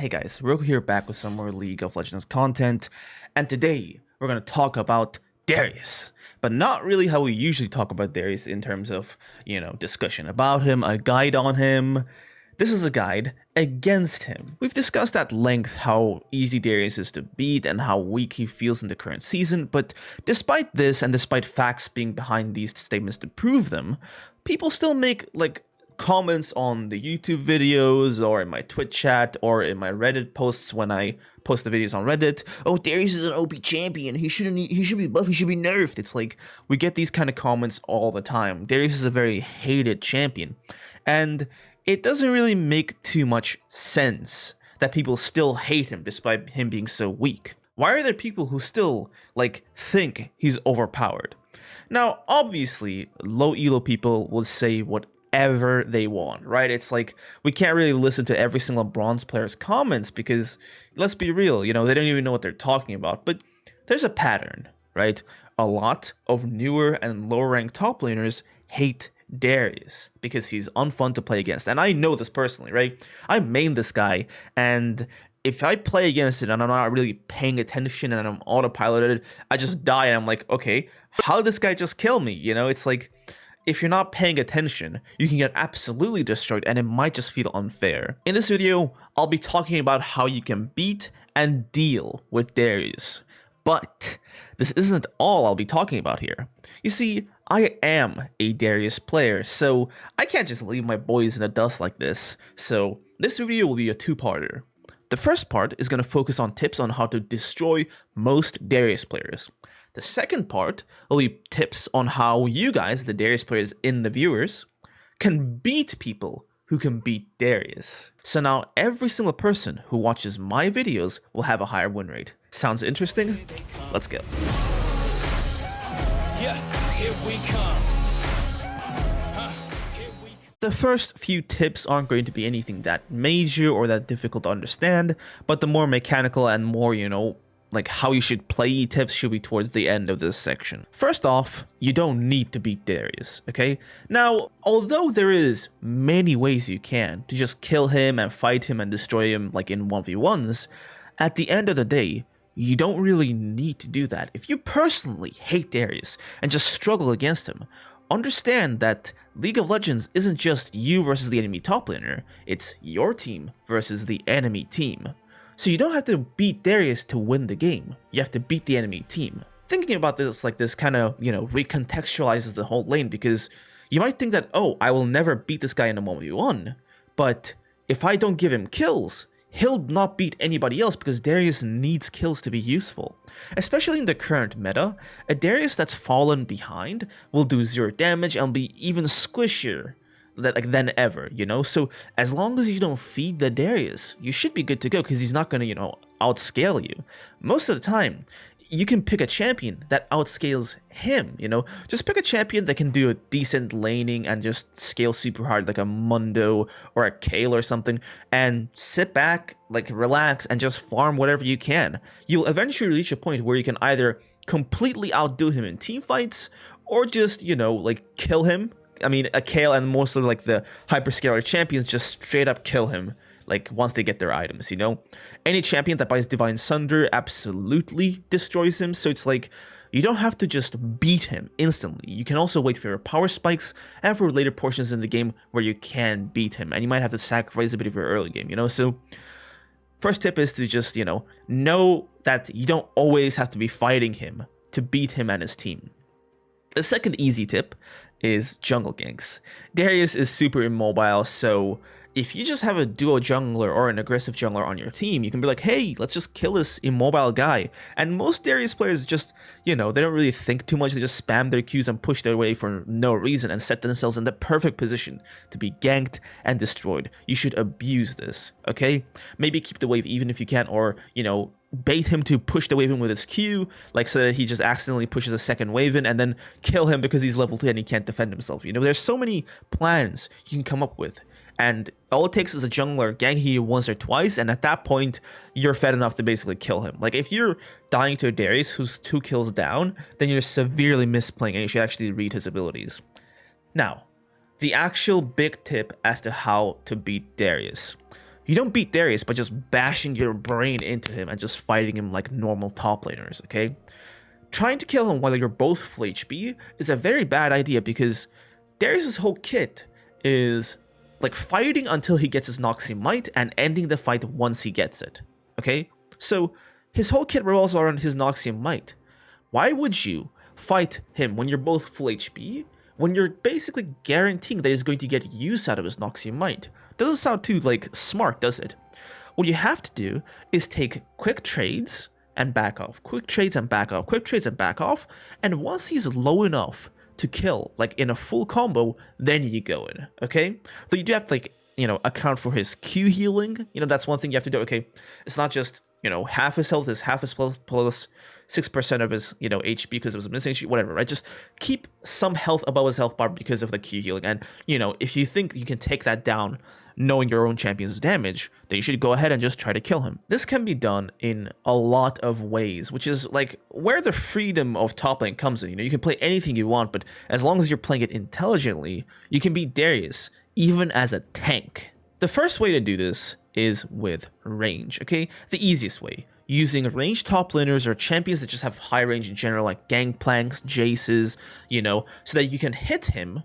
Hey guys, Roku here back with some more League of Legends content, and today we're going to talk about Darius, but not really how we usually talk about Darius in terms of, discussion about him, a guide on him. This is a guide against him. We've discussed at length how easy Darius is to beat and how weak he feels in the current season, but despite this and despite facts being behind these statements to prove them, people still make, comments on the YouTube videos or in my Twitch chat or in my Reddit posts when I post the videos on Reddit. Oh, Darius is an OP champion. He should be buffed. He should be nerfed. It's like we get these kind of comments all the time. Darius is a very hated champion, and it doesn't really make too much sense that people still hate him despite him being so weak. Why are there people who still think he's overpowered? Now, obviously, low elo people will say whatever they want, right? It's like we can't really listen to every single bronze player's comments because, let's be real, they don't even know what they're talking about. But there's a pattern, right? A lot of newer and lower ranked top laners hate Darius because he's unfun to play against. And I know this personally, right? I main this guy, and if I play against it and I'm not really paying attention and I'm autopiloted, I just die and I'm like, okay, how did this guy just kill me? It's like, if you're not paying attention, you can get absolutely destroyed and it might just feel unfair. In this video, I'll be talking about how you can beat and deal with Darius. But this isn't all I'll be talking about here. You see, I am a Darius player, so I can't just leave my boys in the dust like this. So this video will be a two-parter. The first part is going to focus on tips on how to destroy most Darius players. The second part will be tips on how you guys, the Darius players in the viewers, can beat people who can beat Darius. So now every single person who watches my videos will have a higher win rate. Sounds interesting? Let's go. Yeah, here we come. The first few tips aren't going to be anything that major or that difficult to understand, but the more mechanical and more, how you should play tips should be towards the end of this section. First off, you don't need to beat Darius, okay? Now, although there is many ways you can to just kill him and fight him and destroy him in 1v1s, at the end of the day, you don't really need to do that. If you personally hate Darius and just struggle against him, understand that League of Legends isn't just you versus the enemy top laner, it's your team versus the enemy team. So you don't have to beat Darius to win the game, you have to beat the enemy team. Thinking about this like this kind of, recontextualizes the whole lane, because you might think that, oh, I will never beat this guy in a 1v1, but if I don't give him kills, he'll not beat anybody else because Darius needs kills to be useful. Especially in the current meta, a Darius that's fallen behind will do 0 damage and be even squishier than ever, So as long as you don't feed the Darius, you should be good to go because he's not going to, outscale you. Most of the time, you can pick a champion that outscales him, Just pick a champion that can do a decent laning and just scale super hard like a Mundo or a Kale or something, and sit back, relax and just farm whatever you can. You'll eventually reach a point where you can either completely outdo him in team fights or just, kill him. I mean, a Kale and most of the Hyperscaler champions just straight up kill him, once they get their items, Any champion that buys Divine Sunder absolutely destroys him, so it's you don't have to just beat him instantly. You can also wait for your power spikes and for later portions in the game where you can beat him, and you might have to sacrifice a bit of your early game, So first tip is to just, know that you don't always have to be fighting him to beat him and his team. The second easy tip is jungle ganks. Darius is super immobile, so if you just have a duo jungler or an aggressive jungler on your team, you can be like, hey, let's just kill this immobile guy. And most Darius players just, they don't really think too much. They just spam their Qs and push their way for no reason and set themselves in the perfect position to be ganked and destroyed. You should abuse this, okay? Maybe keep the wave even if you can, or, bait him to push the wave in with his Q, so that he just accidentally pushes a second wave in, and then kill him because he's level 2 and he can't defend himself. There's so many plans you can come up with. And all it takes is a jungler ganking you once or twice, and at that point, you're fed enough to basically kill him. If you're dying to a Darius who's 2 kills down, then you're severely misplaying and you should actually read his abilities. Now, the actual big tip as to how to beat Darius. You don't beat Darius by just bashing your brain into him and just fighting him like normal top laners, okay? Trying to kill him while you're both full HP is a very bad idea because Darius' whole kit is like fighting until he gets his Noxy Might and ending the fight once he gets it, okay? So his whole kit revolves around his Noxy Might. Why would you fight him when you're both full HP, when you're basically guaranteeing that he's going to get use out of his Noxy Might? Doesn't sound too like smart, does it? What you have to do is take quick trades and back off, quick trades and back off, quick trades and back off, and once he's low enough to kill, like in a full combo, then you go in, okay? So you do have to, like, you know, account for his Q healing. You know, that's one thing you have to do, okay? It's not just, you know, half his health is half his plus 6% of his, you know, HP because it was missing HP, whatever, right? Just keep some health above his health bar because of the Q healing. And, you know, if you think you can take that down knowing your own champion's damage, then you should go ahead and just try to kill him. This can be done in a lot of ways, which is like where the freedom of top lane comes in. You know, you can play anything you want, but as long as you're playing it intelligently, you can beat Darius even as a tank. The first way to do this is with range, okay? The easiest way, using ranged top laners or champions that just have high range in general, like Gangplanks, Jaces, you know, so that you can hit him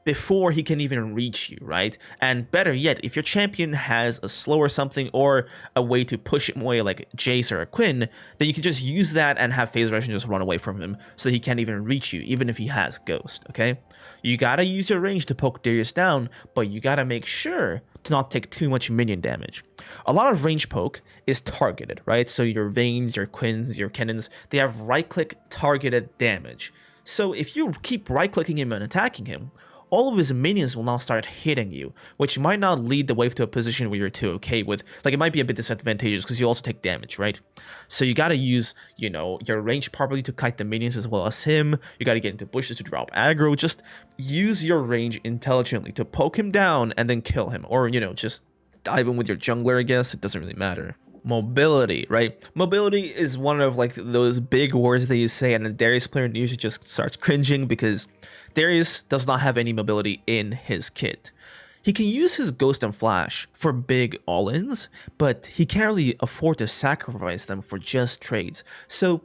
before he can even reach you, right? And better yet, if your champion has a slow or something, or a way to push him away like Jace or a Quinn, then you can just use that and have phase rush and just run away from him so he can't even reach you, even if he has Ghost, okay? You gotta use your range to poke Darius down, but you gotta make sure to not take too much minion damage. A lot of range poke is targeted, right? So your Vaynes, your Quinns, your Cannons, they have right-click targeted damage. So if you keep right-clicking him and attacking him, all of his minions will now start hitting you, which might not lead the wave to a position where you're too okay with. Like, it might be a bit disadvantageous because you also take damage, right? So you gotta use, you know, your range properly to kite the minions as well as him. You gotta get into bushes to drop aggro. Just use your range intelligently to poke him down and then kill him. Or, you know, just dive in with your jungler, I guess. It doesn't really matter. Mobility, right? Mobility is one of like those big words that you say, and a Darius player usually just starts cringing because Darius does not have any mobility in his kit. He can use his Ghost and Flash for big all-ins, but he can't really afford to sacrifice them for just trades. So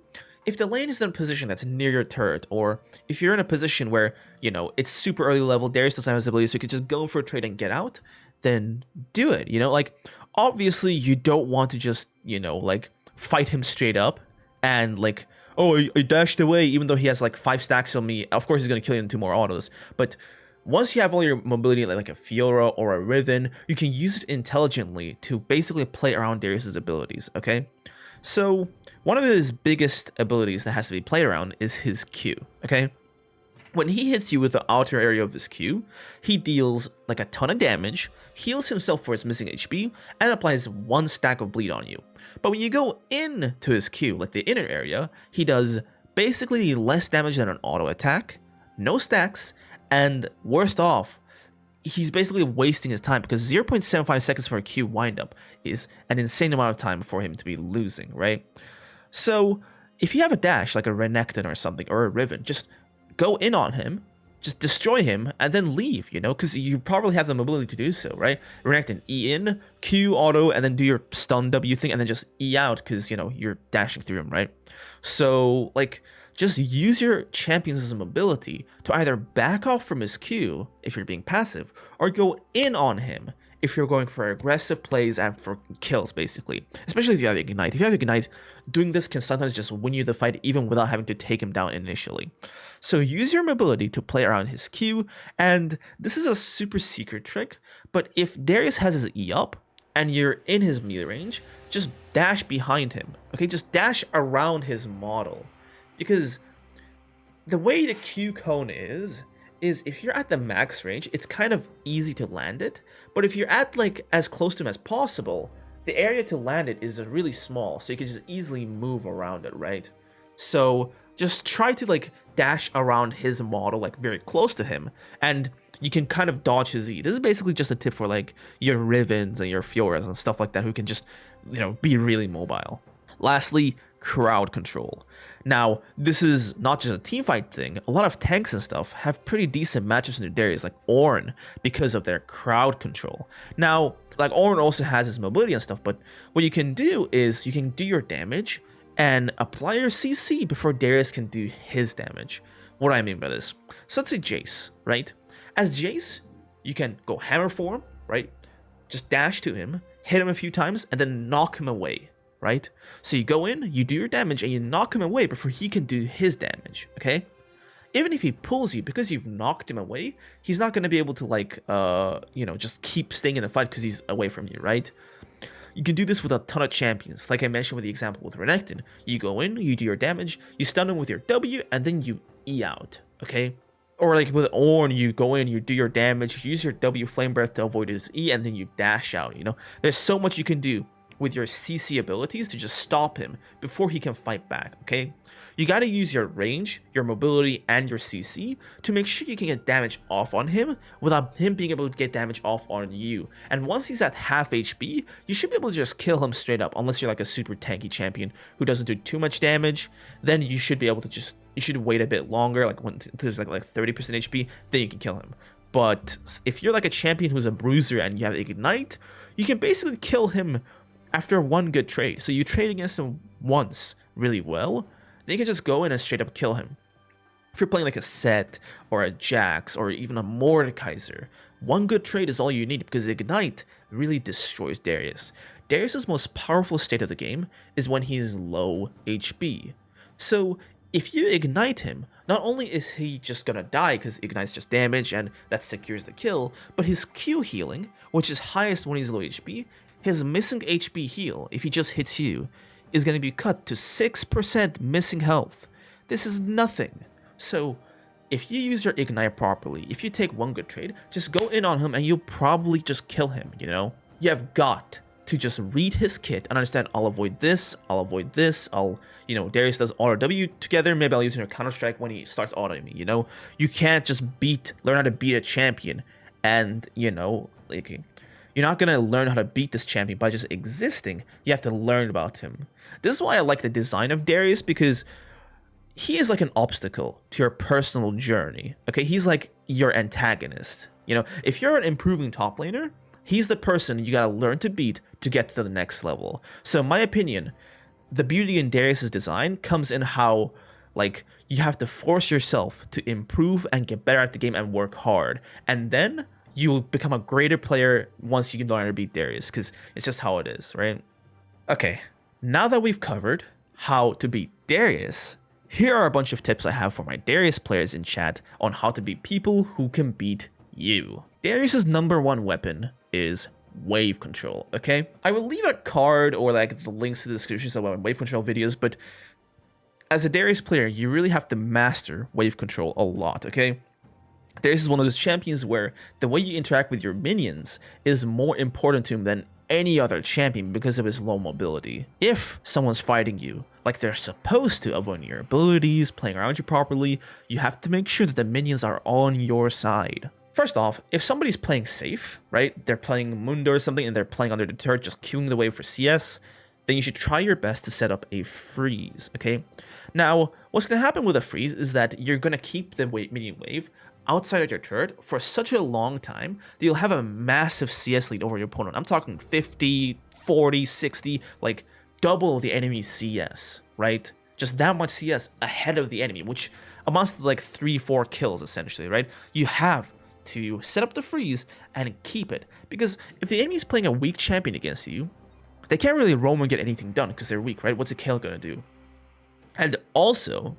if the lane is in a position that's near your turret, or if you're in a position where, you know, it's super early level, Darius doesn't have his ability, so you could just go for a trade and get out, then do it, you know? Like, obviously you don't want to just, you know, like, fight him straight up and like, oh, I dashed away even though he has like 5 stacks on me. Of course he's going to kill you in 2 more autos. But once you have all your mobility like a Fiora or a Riven, you can use it intelligently to basically play around Darius's abilities, okay? So one of his biggest abilities that has to be played around is his Q, okay? When he hits you with the outer area of his Q, he deals like a ton of damage, heals himself for his missing HP, and applies 1 stack of bleed on you. But when you go into his Q, like the inner area, he does basically less damage than an auto attack, no stacks, and worst off, he's basically wasting his time because 0.75 seconds for a Q windup is an insane amount of time for him to be losing, right? So if you have a dash like a Renekton or something, or a Riven, just go in on him, just destroy him, and then leave, you know, because you probably have the mobility to do so, right? Renekton, E in, Q auto, and then do your stun W thing, and then just E out, because, you know, you're dashing through him, right? So, like, just use your champion's mobility to either back off from his Q, if you're being passive, or go in on him, if you're going for aggressive plays and for kills, basically. Especially if you have Ignite. If you have Ignite, doing this can sometimes just win you the fight even without having to take him down initially. So use your mobility to play around his Q, and this is a super secret trick, but if Darius has his E up, and you're in his melee range, just dash behind him, okay? Just dash around his model. Because the way the Q cone is if you're at the max range, it's kind of easy to land it, but if you're at like as close to him as possible, the area to land it is really small, so you can just easily move around it, right? So just try to like dash around his model like very close to him, and you can kind of dodge his E. This is basically just a tip for like your Rivens and your Fioras and stuff like that who can just, you know, be really mobile. Lastly, crowd control. Now, this is not just a teamfight thing. A lot of tanks and stuff have pretty decent matchups in their Darius, like Ornn, because of their crowd control. Now, like Ornn also has his mobility and stuff, but what you can do is you can do your damage and apply your CC before Darius can do his damage. What do I mean by this? So let's say Jace, right? As Jace, you can go hammer form, right? Just dash to him, hit him a few times, and then knock him away, right? So you go in, you do your damage, and you knock him away before he can do his damage, okay? Even if he pulls you, because you've knocked him away, he's not going to be able to, like, you know, just keep staying in the fight because he's away from you, right? You can do this with a ton of champions. Like I mentioned with the example with Renekton. You go in, you do your damage, you stun him with your W, and then you E out, okay? Or like with Ornn, you go in, you do your damage, you use your W Flame Breath to avoid his E, and then you dash out, you know? There's so much you can do with your CC abilities to just stop him before he can fight back, okay? You gotta use your range, your mobility, and your CC to make sure you can get damage off on him without him being able to get damage off on you. And once he's at half HP, you should be able to just kill him straight up, unless you're like a super tanky champion who doesn't do too much damage. Then you should be able to just, you should wait a bit longer, like when there's like 30% HP, then you can kill him. But if you're like a champion who's a bruiser and you have Ignite, you can basically kill him after one good trade. So you trade against him once really well, then you can just go in and straight up kill him. If you're playing like a Set or a Jax or even a Mordekaiser, one good trade is all you need because Ignite really destroys Darius. Darius' most powerful state of the game is when he's low HP. So if you Ignite him, not only is he just gonna die because Ignite's just damage and that secures the kill, but his Q healing, which is highest when he's low HP, his missing HP heal, if he just hits you, is going to be cut to 6% missing health. This is nothing. So if you use your Ignite properly, if you take one good trade, just go in on him and you'll probably just kill him, you know? You have got to just read his kit and understand, I'll avoid this, you know, Darius does R-W together, maybe I'll use your Counter-Strike when he starts autoing me, you know? You can't just learn how to beat a champion and, you know, like, you're not going to learn how to beat this champion by just existing. You have to learn about him. This is why I like the design of Darius, because he is like an obstacle to your personal journey. Okay, he's like your antagonist. You know, if you're an improving top laner, he's the person you got to learn to beat to get to the next level. So in my opinion, the beauty in Darius's design comes in how, like, you have to force yourself to improve and get better at the game and work hard. And then you will become a greater player once you can learn to beat Darius, because it's just how it is, right? Okay, now that we've covered how to beat Darius, here are a bunch of tips I have for my Darius players in chat on how to beat people who can beat you. Darius's #1 weapon is wave control, okay? I will leave a card or like the links to the descriptions of my wave control videos, but as a Darius player, you really have to master wave control a lot, okay? Darius is one of those champions where the way you interact with your minions is more important to him than any other champion because of his low mobility. If someone's fighting you like they're supposed to, avoiding your abilities, playing around you properly, you have to make sure that the minions are on your side. First off, if somebody's playing safe, right, they're playing Mundo or something and they're playing under the turret, just queuing the wave for CS, then you should try your best to set up a freeze, okay? Now, what's going to happen with a freeze is that you're going to keep the minion wave outside of your turret for such a long time that you'll have a massive CS lead over your opponent. I'm talking 50, 40, 60, like double the enemy's CS, right? Just that much CS ahead of the enemy, which amounts to like 3-4 kills essentially, right? You have to set up the freeze and keep it, because if the enemy is playing a weak champion against you, they can't really roam and get anything done because they're weak, right? What's a kill gonna do? And also,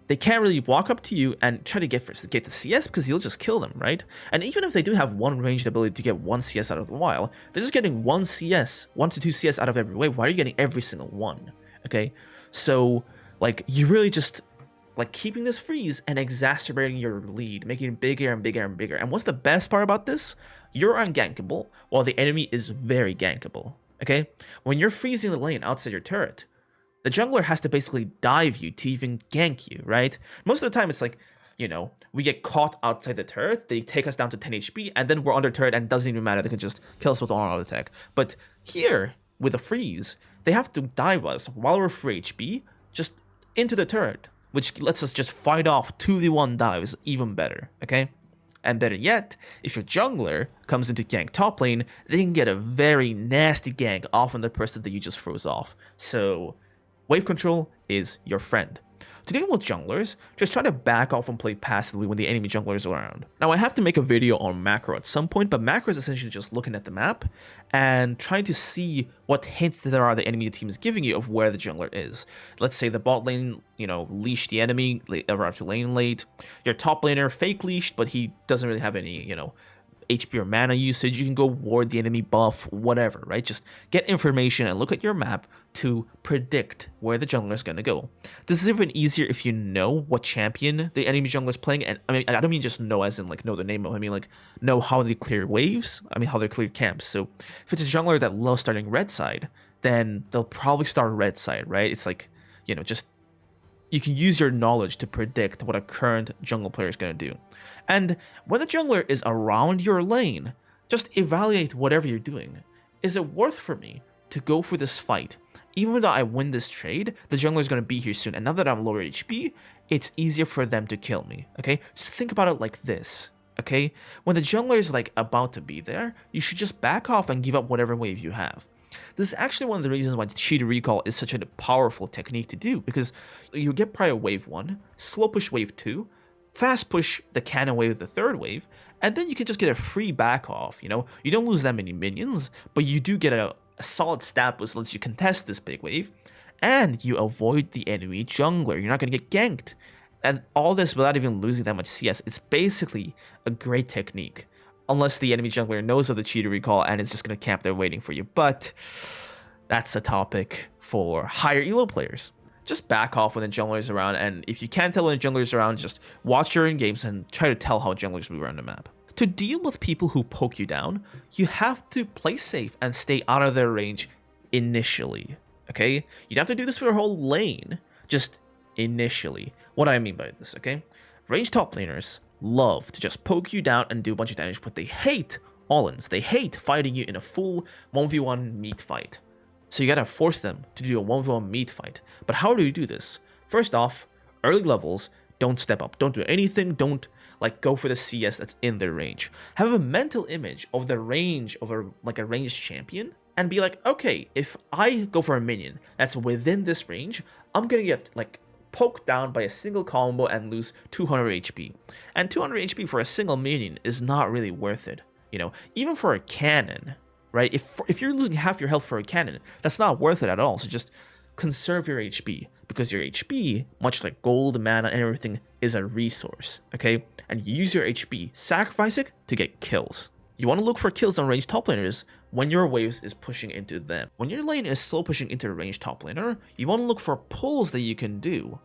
they can't really walk up to you and try to get the CS because you'll just kill them, right? And even if they do have one ranged ability to get 1 CS out of the while, they're just getting 1 CS, 1 to 2 CS out of every wave. Why are you getting every single one? Okay, so like you really just like keeping this freeze and exacerbating your lead, making it bigger and bigger and bigger. And what's the best part about this? You're ungankable while the enemy is very gankable. Okay, when you're freezing the lane outside your turret, the jungler has to basically dive you to even gank you, right? Most of the time, it's like, you know, we get caught outside the turret, they take us down to 10 HP, and then we're under turret, and it doesn't even matter, they can just kill us with an auto attack. But here, with a freeze, they have to dive us while we're free HP, just into the turret, which lets us just fight off 2v1 dives even better, okay? And better yet, if your jungler comes into gank top lane, they can get a very nasty gank off on the person that you just froze off. So wave control is your friend. To deal with junglers, just try to back off and play passively when the enemy jungler is around. Now I have to make a video on macro at some point, but macro is essentially just looking at the map and trying to see what hints there are the enemy team is giving you of where the jungler is. Let's say the bot lane, leashed the enemy, arrived to lane late. Your top laner fake leashed, but he doesn't really have any, HP or mana usage. You can go ward the enemy buff, whatever, right? Just get information and look at your map to predict where the jungler is going to go. This is even easier if you know what champion the enemy jungler is playing. And I don't mean just know as in like know the name of, I mean like know how they clear waves, how they clear camps. So if it's a jungler that loves starting red side, then they'll probably start red side, right? It's like, just you can use your knowledge to predict what a current jungle player is going to do. And when the jungler is around your lane, just evaluate whatever you're doing. Is it worth for me to go for this fight? Even though I win this trade, the jungler is going to be here soon. And now that I'm lower HP, it's easier for them to kill me, okay? Just think about it like this, okay? When the jungler is like about to be there, you should just back off and give up whatever wave you have. This is actually one of the reasons why cheater recall is such a powerful technique to do, because you get prior wave 1, slow push wave 2, fast push the cannon wave the third wave, and then you can just get a free back off, You don't lose that many minions, but you do get a solid stat boost that lets you contest this big wave, and you avoid the enemy jungler. You're not going to get ganked. And all this without even losing that much CS. It's basically a great technique. Unless the enemy jungler knows of the cheater recall and is just going to camp there waiting for you. But that's a topic for higher elo players. Just back off when the jungler is around, and if you can't tell when the jungler is around, just watch your in-games and try to tell how junglers move around the map. To deal with people who poke you down, you have to play safe and stay out of their range initially, okay? You don't have to do this for your whole lane, just initially. What do I mean by this, okay? Ranged top laners love to just poke you down and do a bunch of damage, but they hate all-ins. They hate fighting you in a full 1v1 meat fight. So you gotta force them to do a 1v1 meat fight. But how do you do this? First off, early levels, don't step up. Don't do anything. Don't go for the CS that's in their range. Have a mental image of the range of a ranged champion and be like, okay, if I go for a minion that's within this range, I'm gonna get poked down by a single combo and lose 200 HP. And 200 HP for a single minion is not really worth it. Even for a cannon, right? If you're losing half your health for a cannon, that's not worth it at all. So just conserve your HP, because your HP, much like gold, mana, and everything, is a resource, okay? And you use your HP, sacrifice it to get kills. You want to look for kills on ranged top laners when your waves is pushing into them. When your lane is slow pushing into a ranged top laner, you want to look for pulls that you can do,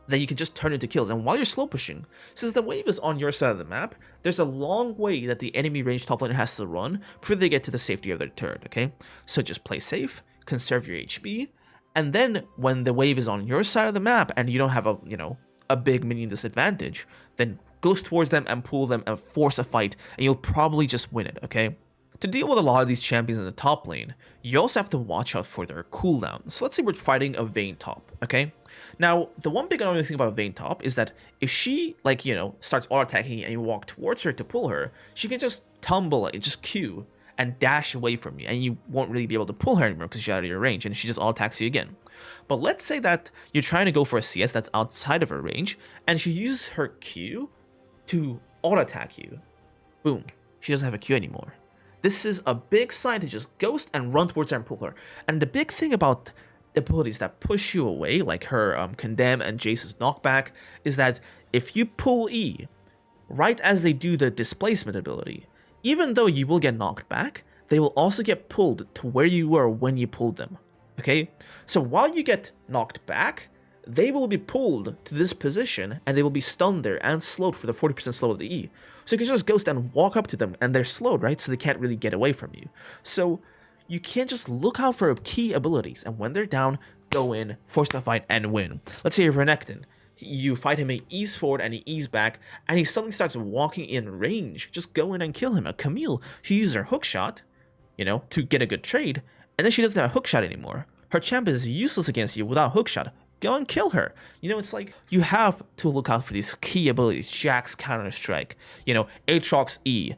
that you can just turn into kills. And while you're slow pushing, since the wave is on your side of the map, there's a long way that the enemy ranged top laner has to run before they get to the safety of their turret, okay? So just play safe, conserve your HP, and then when the wave is on your side of the map and you don't have a big minion disadvantage, then go towards them and pull them and force a fight, and you'll probably just win it, okay? To deal with a lot of these champions in the top lane, you also have to watch out for their cooldowns. So let's say we're fighting a Vayne top, okay? Now, the one big annoying thing about Vayne top is that if she, starts auto-attacking and you walk towards her to pull her, she can just tumble, just Q, and dash away from you, and you won't really be able to pull her anymore because she's out of your range, and she just auto-attacks you again. But let's say that you're trying to go for a CS that's outside of her range, and she uses her Q to auto-attack you. Boom. She doesn't have a Q anymore. This is a big sign to just ghost and run towards her and pull her. And the big thing about abilities that push you away, like her Condemn and Jace's knockback, is that if you pull E, right as they do the displacement ability, even though you will get knocked back, they will also get pulled to where you were when you pulled them, okay? So while you get knocked back, they will be pulled to this position, and they will be stunned there and slowed for the 40% slow of the E. So you can just ghost and walk up to them, and they're slowed, right? So they can't really get away from you. So you can't just look out for key abilities, and when they're down, go in, force the fight, and win. Let's say Renekton. You fight him, he ease forward and he ease back, and he suddenly starts walking in range. Just go in and kill him. A Camille, she uses her hookshot, to get a good trade, and then she doesn't have a hookshot anymore. Her champ is useless against you without hookshot. go and kill her. You know, it's like you have to look out for these key abilities. Jack's Counter Strike, you know, Aatrox E,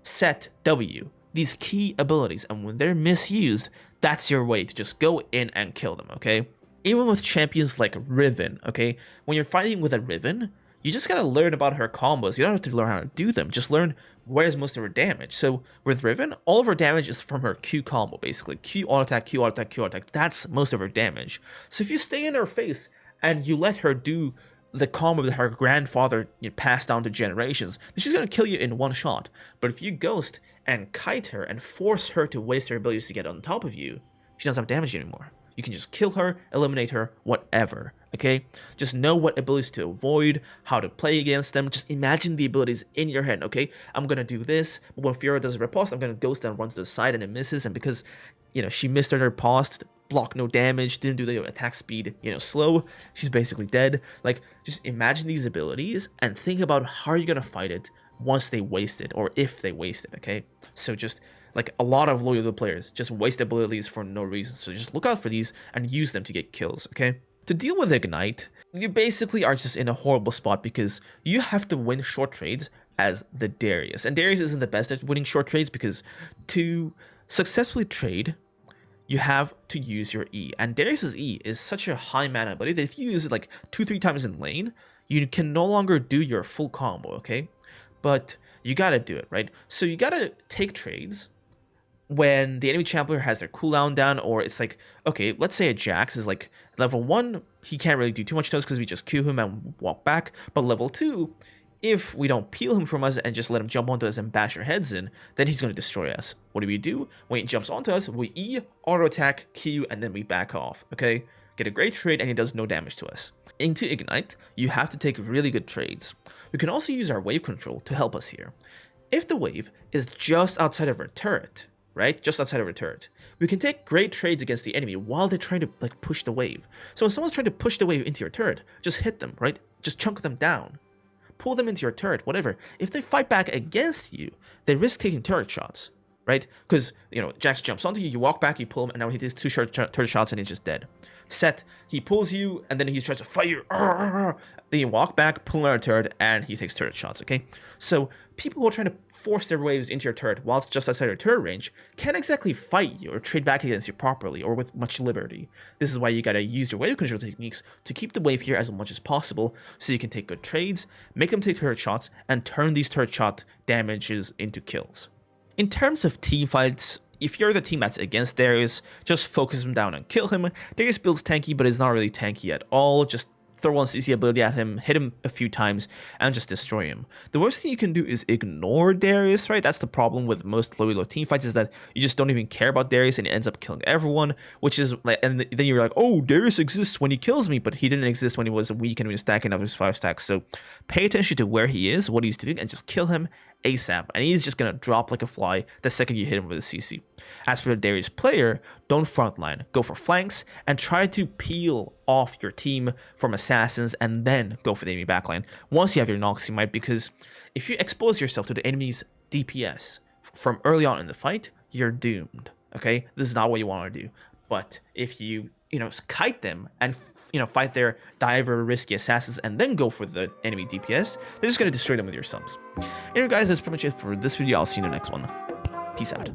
Set W, these key abilities, and when they're misused, that's your way to just go in and kill them, okay? Even with champions like Riven, okay? When you're fighting with a Riven, you just gotta learn about her combos. You don't have to learn how to do them. Just learn where's most of her damage. So with Riven, all of her damage is from her Q combo, basically. Q auto attack, Q auto attack, Q auto attack. That's most of her damage. So if you stay in her face and you let her do the combo that her grandfather passed down to generations, then she's gonna kill you in one shot. But if you ghost and kite her and force her to waste her abilities to get on top of you, she doesn't have damage anymore. You can just kill her, eliminate her, whatever, okay? Just know what abilities to avoid, how to play against them. Just imagine the abilities in your head, okay? I'm going to do this, but when Fiora does a riposte, I'm going to ghost and run to the side and it misses, and because, you know, she missed her riposte, block no damage, didn't do the attack speed, you know, slow, she's basically dead. Like, just imagine these abilities and think about how you're going to fight it once they waste it, or if they waste it, okay? So just... like, a lot of loyal players just waste abilities for no reason, so just look out for these and use them to get kills, okay? To deal with Ignite, you basically are just in a horrible spot because you have to win short trades as the Darius. And Darius isn't the best at winning short trades because to successfully trade, you have to use your E. And Darius's E is such a high mana ability that if you use it like 2-3 times in lane, you can no longer do your full combo, okay? But you gotta do it, right? So you gotta take trades when the enemy champion has their cooldown down, or it's like, okay, let's say a Jax is like level 1, he can't really do too much to us because we just Q him and walk back, but level 2, if we don't peel him from us and just let him jump onto us and bash our heads in, then he's going to destroy us. What do? When he jumps onto us, we E, auto attack, Q, and then we back off, okay? Get a great trade and he does no damage to us. Into Ignite, you have to take really good trades. We can also use our wave control to help us here. If the wave is just outside of our turret, right? Just outside of a turret, we can take great trades against the enemy while they're trying to like push the wave. So when someone's trying to push the wave into your turret, just hit them, right? Just chunk them down. Pull them into your turret, whatever. If they fight back against you, they risk taking turret shots, right? Because, you know, Jax jumps onto you, you walk back, you pull him, and now he takes 2 short turret shots and he's just dead. Set, he pulls you, and then he tries to fight you. Then you walk back, pull out a turret, and he takes turret shots, okay? So people who are trying to force their waves into your turret while it's just outside your turret range can't exactly fight you or trade back against you properly or with much liberty. This is why you gotta use your wave control techniques to keep the wave here as much as possible so you can take good trades, make them take turret shots, and turn these turret shot damages into kills. In terms of team fights, if you're the team that's against Darius, just focus him down and kill him. Darius builds tanky, but is not really tanky at all. Just throw one CC ability at him, hit him a few times, and just destroy him. The worst thing you can do is ignore Darius, right? That's the problem with most low team fights, is that you just don't even care about Darius and he ends up killing everyone, which is like, and then you're like, oh, Darius exists when he kills me, but he didn't exist when he was weak and he was stacking up his 5 stacks. So pay attention to where he is, what he's doing, and just kill him ASAP, and he's just gonna drop like a fly the second you hit him with a CC. As for the Darius player, don't frontline, go for flanks, and try to peel off your team from assassins, and then go for the enemy backline once you have your Noxymite, because if you expose yourself to the enemy's DPS from early on in the fight, you're doomed, okay? This is not what you want to do. But if you kite them and fight their diver risky assassins and then go for the enemy DPS, they're just going to destroy them with your sums. Anyway guys, that's pretty much it for this video. I'll see you in the next one. Peace out.